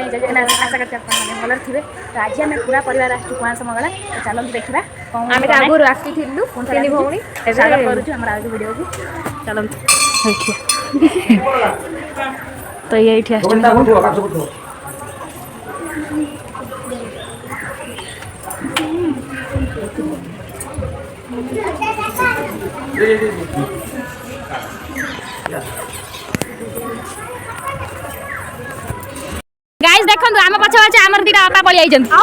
आशा करते भलर थे। तो आज आम पूरा परिवार आसू कुआंस मंगला तो चलते देखा आम आगुरी आसीलु तीन भौणी स्वागत करुँ आम आज वीडियो को चलते तो ये गाइस देखो आम पछ पछ आमर दीटा अपा पळि आइछन आ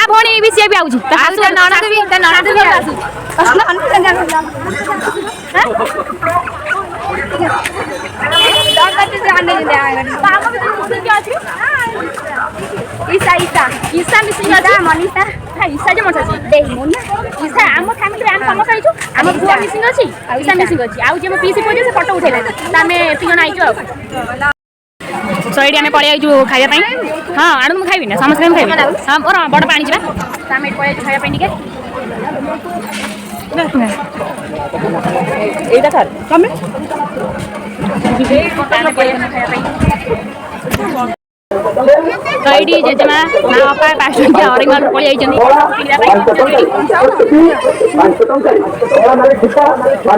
भणी भी से भी आउछ ईसा मिसिंग मनीषा ईसा जो मसा ईसा आम फैमिली आम समस्त आइछु आम बुआ मिसिंग अछि ईसा मिसिंग अछि आउ जे पीसी पजे से फोटो उठेला त आमे तीन आइछु सो एडी आमे पळे आइछु खाइया पई हां आडू म खाइबी ना समस्त खाइबी हां और बड पानी जिबा त आमे पळे आइछु खाइया पई निके एटा खार कमे ए कोटा पळे खाइया पई तो ये जेजेमा माँ बापा पास अरेंगल पड़ी आई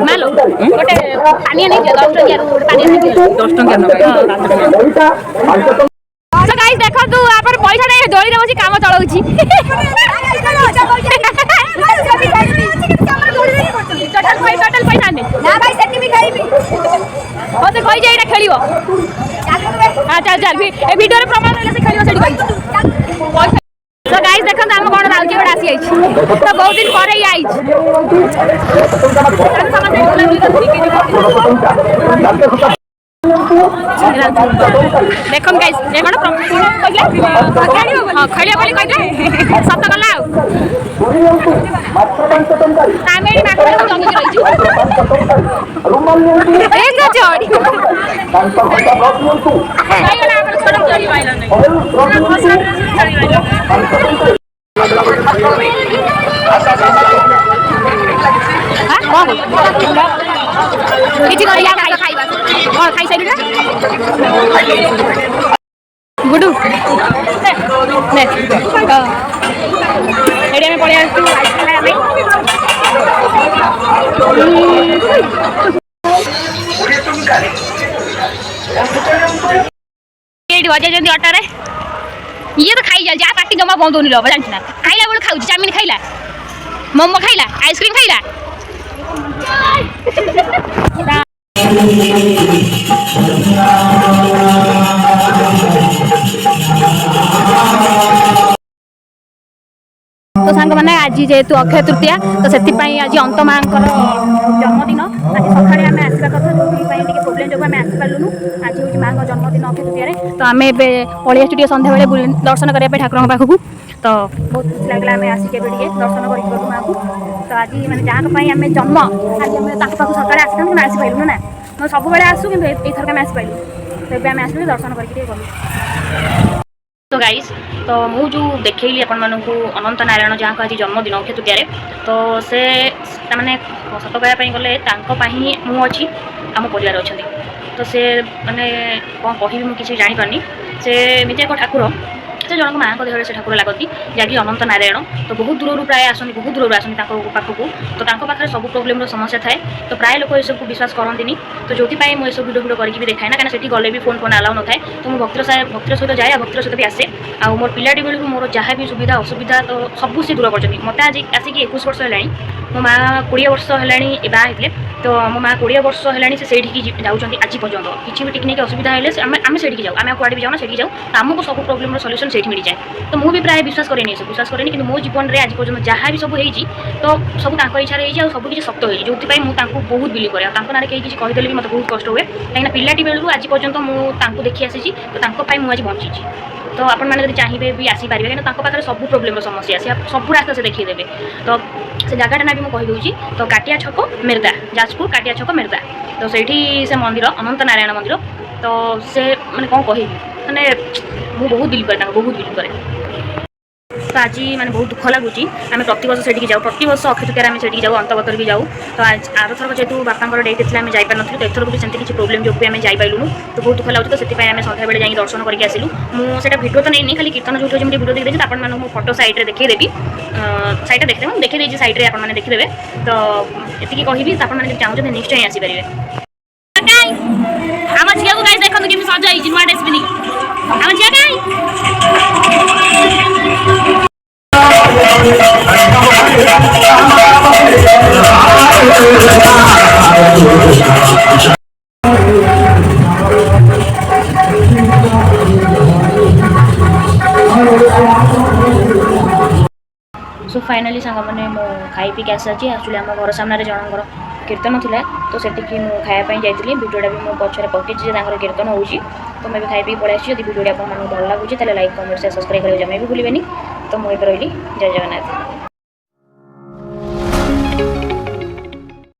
मालो गोटे पानी नहीं 10 टंकिया पानी 10 टंकिया तो गाइस देखो तू आपन पैसा नहीं जोड़ी रे बसी काम चलाउची टोटल पैसा नहीं ना भाई सेठी भी खाइबी ओ से कहि जे एटा खेलिबो हां चल चल ए वीडियो रे प्रमाण रहले से खेलिबो सेठी कहि तो गाइस देखो हम कोन राउजी बड आसी आइछ तो बहुत दिन पर ही आइछ देखम गाइस ये कोन प्रमाण कहिला हां खलिया बोली कहिला सत गला तामेडी माकरे जंगी रहिछु एक जोड़ी काईला आपण छोड़ जोड़ी वाइला नहीं हां किछि करिया खाइबा और खाइ सैली ना गुडू ने एडी में पड़े आसु खाइला में एडी वजह जंदी अटारे ये तो खाई जा पार्टी जमा बंद होनी लो जानछ ना खाइला बोल खाउ चाउमीन खाइला मोमो खाइला आइसक्रीम खाइला तो सांग मैंने आज जेहेतु अक्षय तृतीया तो से आज अंत माँ जन्मदिन आज सकाଳେ आम आसवा कथा जो प्रोब्लेम जो आम आसपारूँ आज हूँ माँ जन्मदिन अक्षय तृतीया तो आम पलि आसु सन्ध्या बेले दर्शन करने ठाकुर पाखक तो बहुत खुशी लगला आम आसिक दर्शन कर माँ को तो आज मैंने जहाँ आम जन्म आज आम पाखक सकाଳେ आसता आम आसपारू ना मैं सब आसू कि एथरक आम आसपारू तो आम आसलु दर्शन करके गलु तो गाइस तो मु जो देखली आपण मानकु अनंत नारायण जहाँ आज जन्मदिन अक्षय तृतीया तो से माने सत कहवाई गले मु अच्छी आम परिवार अच्छा तो से माने कौन कहि मुझे जापारनी से एमती एक ठाकुर से जनक माँ देह से ठाकुर लगती जहाँकि अनंत नारायण तो बहुत दूर प्राय आसती बहुत दूर आसती पाखक तो पाखे सब प्रोब्लेम समस्या थाए तो प्राय लोग ये सब विश्वास करती तो जो मुझे सब भिडियो करके भी देखाए ना कहीं से गले भी फोन अलाउ न थाए तो मुझे भक्तर सहित जाए भक्तर सहित भी आसे आ मोर पिलाटी बेलू मोर जहाँ भी सुविधा असुविधा तो सब सी दूर कर मत आज आसिक 21 वर्ष है मो माँ 20 वर्ष है बाहर तो मो माँ 20 वर्ष है से जाऊँच आज पर्यटन किसी भी टेक्निक असुविधा है आम से जाऊँ आम कुआड़े भी जाऊँ से जाऊँ आमको सब प्रोब्लेम सल्यूशन से मिल जाए तो मुझे भी प्राय विश्वास करेनि विश्वास करेनि कि मो जीवन में आज पर्यटन जहाँ भी सब होती तो सब इच्छा रही सब किसी सत्य हो जो मुझे बहुत बिलीव करें ना कहीं किसी कहीदेले भी मतलब बहुत कष्ट हुए कहीं पिलाटी बेलू आज पर्यटन मुझे देखी आसी तो मुझे बंची तो आपण मैंने चाहिए भी आसीपारे कहीं पाखे सब प्रोब्लेम समस्या सब रास्ता से देखीदेवे तो से जगह ना भी मुझे कहीदे तो काटिया छक मेरदा जाजपुर काटिया छक मेरदा तो से मंदिर अनंत नारायण मंदिर तो से मैंने कौन कह मैंने बहुत बिलीव करे बहुत बिलीव करे तो तो आज मैंने बहुत दुख लगुच आम प्रतिवर्ष से जाऊ प्रतिवर्ष अक्षय तृतीय आम से जाऊ अंतबतर भी जाऊ तो आज आरथर जेहतु बापा डेट थी आम जापर नु तो एथर भी सेमती किसी प्रोब्लेम जो आम जापारूँ तो बहुत दुख लगे तो से आम सन्ध्या बेले जाइए दर्शन करके आसलु मुझे भिडियो तो नहीं खाली कीर्तन जो जमी भिडियो देखिए आप फोटो सैड्रे देखीदेवी सैटा देखते मुझे देखीदे सैड्रे आपने देखीदे तो ये कहबी आपने चाहते निश्चय आसीपारे आम झील को गाइस देखो कि सजाई नुआ ड्रेस पिंधि आम झील सो फाइनाली सांग मैंने मो खाई पी आसी एक्चुअली आम घर सामने जनकर कीर्तन थिला तो से खायापी जाइए भिडियोटा भी मो पछरे पकई कीर्तन हो तो मैं भी खाई पी पड़े आसी भीडियो आपको भल लगुच लाइक कमेंट शेयर सब्सक्राइब करने जमा भी भूलें तो मुझे रही जय जगन्नाथ।